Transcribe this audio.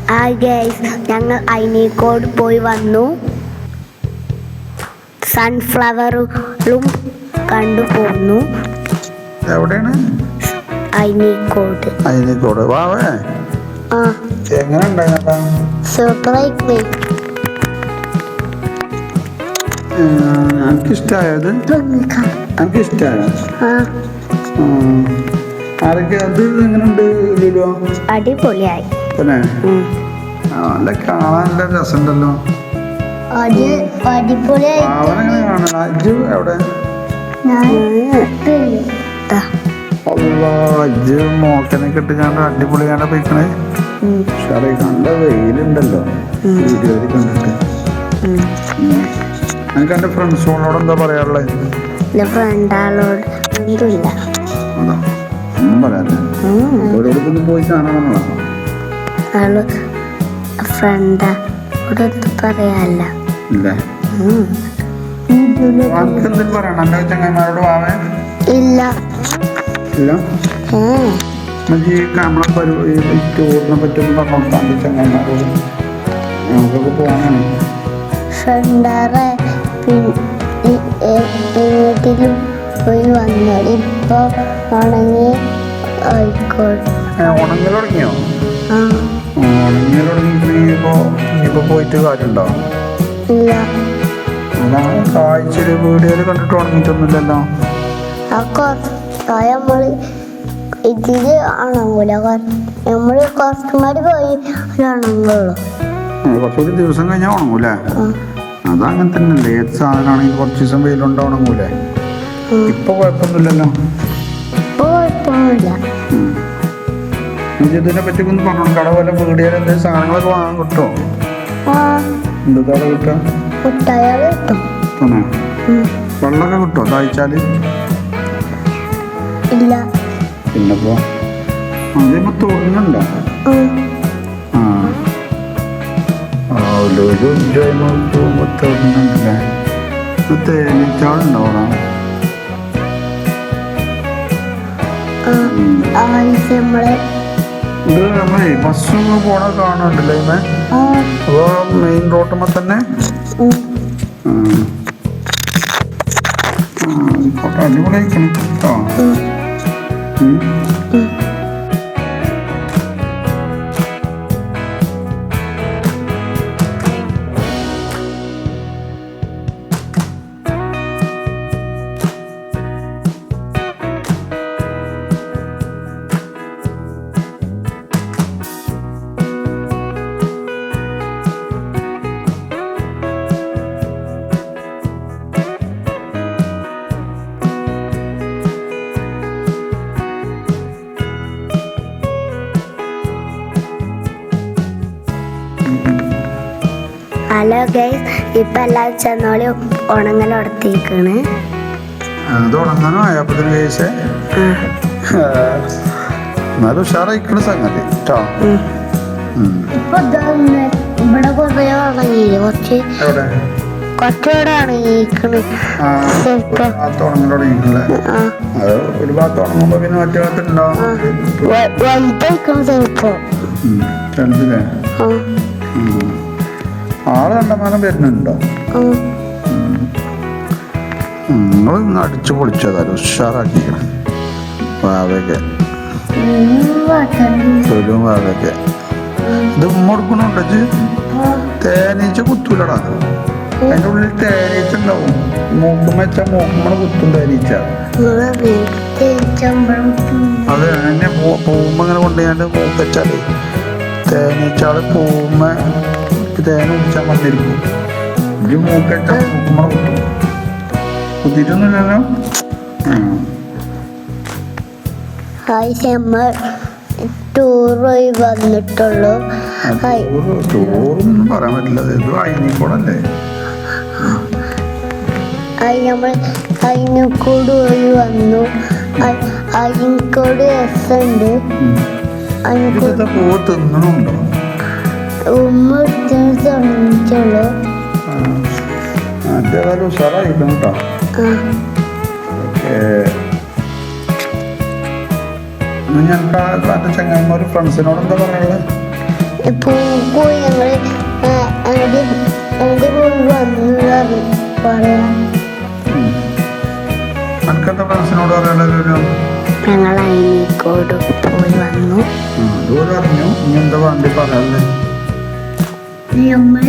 Hi guys, ഞങ്ങൾ അയിനിക്കോട് പോയി വന്നു. സൺഫ്ലവറും കണ്ടുപോന്നു. എവിടെയാണ്? അയിനിക്കോട്. അയിനിക്കോട് വാവേ, ആ എങ്ങനെ ഉണ്ടായിരുന്നട്ടാ? സൂപ്പറായി. എനിക്കിഷ്ടായത്, എനിക്കിഷ്ടായ ആരൊക്കെ അത് എങ്ങനെയുണ്ട് ലുലു? അടിപൊളിയായി. പിന്നെ നല്ല കാണാൻ നല്ല രസമുണ്ടല്ലോ. അടിപൊളിയായി. അവനെങ്ങനെ കാണാൻ അജ്ജു എവിടെ? അജ്ജു മോക്കനൊക്കെ ഇട്ട് കണ്ട് അടിപൊളിയാണ് പോയിക്കണേ. പക്ഷേ കണ്ട വെയിലുണ്ടല്ലോ വീഡിയോയിൽ കണ്ടിട്ട്. എനിക്ക് എൻ്റെ ഫ്രണ്ട്സുകളോട് എന്താ പറയാനുള്ളത്? ഫ്രണ്ടാളോട് ഒന്നുമില്ല. അതാ ഒന്നും പറയാനില്ല. ഓരോടൊപ്പം പോയി കാണണമെന്നാണോ? ഫ്രണ്ടാ ഒന്നും പറയാല്ല. ഇല്ലേ? എന്തെങ്കിലും പറയണം എൻ്റെ ചങ്ങന്മാരോട് വാവേ? ഇല്ല ഇല്ല. ഈ നമ്മളെ ടൂറിനെ പറ്റി പറഞ്ഞോട്ടാ ചങ്ങന്മാരോട്. നമുക്കൊക്കെ പോകാനാണ്. ഫ്രണ്ടാറെ വീട്ടിലും പോയി വന്നത്. ഇപ്പൊ ഉണങ്ങി ആയിക്കോട്ടെ. ഉണങ്ങൽ തുടങ്ങിയോ? ഉണങ്ങൽ തുടങ്ങിയപ്പോ ഇനിയിപ്പോ പോയിട്ട് കാര്യമുണ്ടോ? ഇല്ല. അതാണ് കാഴ്ചയില് വീഡിയോയില് കണ്ടിട്ട് ഉണങ്ങിയിട്ടൊന്നുമില്ലല്ലോ. നമ്മള് ഇതില് ഉണങ്ങൂല. നമ്മള് കുറച്ചുമാരി പോയി ഉണങ്ങുള്ളൂ. കുറച്ചുകൂടി ദിവസം കഴിഞ്ഞാൽ ഉണങ്ങൂലേ? അതങ്ങനെ തന്നെയല്ലേ, ഏത് സാധനമാണെങ്കിൽ കുറച്ച് ദിവസം വെയിലുണ്ടോ ഉണങ്ങൂലേ? ഇപ്പൊ കുഴപ്പമൊന്നുമില്ലല്ലോ. ഇതിനെ പറ്റി ഒന്ന് പറഞ്ഞു. കട പോലെ വീടിയാൽ എന്തെങ്കിലും സാധനങ്ങളൊക്കെ വാങ്ങാൻ കിട്ടുമോ? എന്താ കിട്ടുക? വെള്ളമൊക്കെ കിട്ടുമോ ദാഹിച്ചാല്? ഇല്ല. പിന്നെപ്പോ അതിപ്പോ തോന്നുന്നുണ്ടോ? തേനീച്ചാളുണ്ടോ? ഇത് നമ്മളെ ബസ്സൊന്ന് പോണ കാണുന്നുണ്ടല്ലേ ഇമേ? അതോ മെയിൻ റോട്ടുമ്പോ തന്നെ? അടിപൊളിയായിരിക്കണം കേട്ടോ. ഹലോ ഗൈസ്, ഇപ്പൊ എല്ലാവരും ചെന്നോളി ഉണങ്ങലൊടത്തേക്കാണ്. അത് ഉണങ്ങാനോ ആയപ്പത്തിന് കേസേ? എന്നാലും ഉഷാറായിക്കണ സംഗതി കേട്ടോ. ഇവിടെ കൊറേ ഉണങ്ങിയില്ല. കുറച്ചുകൂടെ ഉണങ്ങിയിരിക്കണ്. ഒരു ഭാഗത്ത് ഉണങ്ങുമ്പോ പിന്നെ മറ്റേ ഭാഗത്തുണ്ടാവും. വലുതായിക്കണം ചിലപ്പോ. ചെറുതില്ലേ? ആള് കണ്ടമാനം വരുന്നുണ്ടോ? നിങ്ങൾ ഇന്ന് അടിച്ചു പൊളിച്ചതാലും ഉഷാറാക്കിക്കണം. വാവയൊക്കെ വാവയൊക്കെ ഇത് ഉമ്മടുക്കണുണ്ടോ? തേനീച്ച കുത്തൂലടാ. അതിൻ്റെ ഉള്ളിൽ തേനീച്ച ഉണ്ടാവും. മൂക്കും വെച്ചാൽ മൂക്കുമ്മളെ കുത്തും തേനീച്ച. അത് എന്നെ പൂമ്മ ഇങ്ങനെ കൊണ്ടുപോയാണ്ട് മൂക്ക് വെച്ചാലേ തേനീച്ചാള് പൂമ്മ തേന കുടിച്ചാൽ വന്നിരിക്കും. ഇത് മൂക്ക് വെച്ചാൽ മൂക്കുമ്മളെ കുത്തും. കുത്തിയിട്ടൊന്നുമില്ലല്ലോ. ടൂർ പോയി വന്നിട്ടുള്ളൂ. ടൂറൊന്നും പറയാൻ പറ്റില്ല. ഇത് അയിനിക്കോടല്ലേ? നമ്മൾ അയിനിക്കോട് പോയി വന്നു. അയിനിക്കോട് രസമുണ്ട്. പൂവ് തിന്നണുണ്ടോ? ഉമ്മ തുടങ്ങിയിട്ടുള്ളൂ. അതേതായാലും ഉഷാറായിരിക്കണം കേട്ടോ. ഞങ്ങൾക്ക് ചങ്ങായിമാർ ഫ്രണ്ട്സിനോട് എന്താ പറയാനുള്ളത്? പോയി ഞങ്ങൾ എൻ്റെ പോയി വന്നു പറയാ എനിക്കെന്താ ഫ്രണ്ട്സിനോട് പറയാനുള്ളത്? ഞങ്ങൾ അയിനിക്കോട് പോയി വന്നു. അതുപോലെ അറിഞ്ഞു. ഇനി എന്താ വേണ്ടി പറയാനുള്ളത്? നമ്മൾ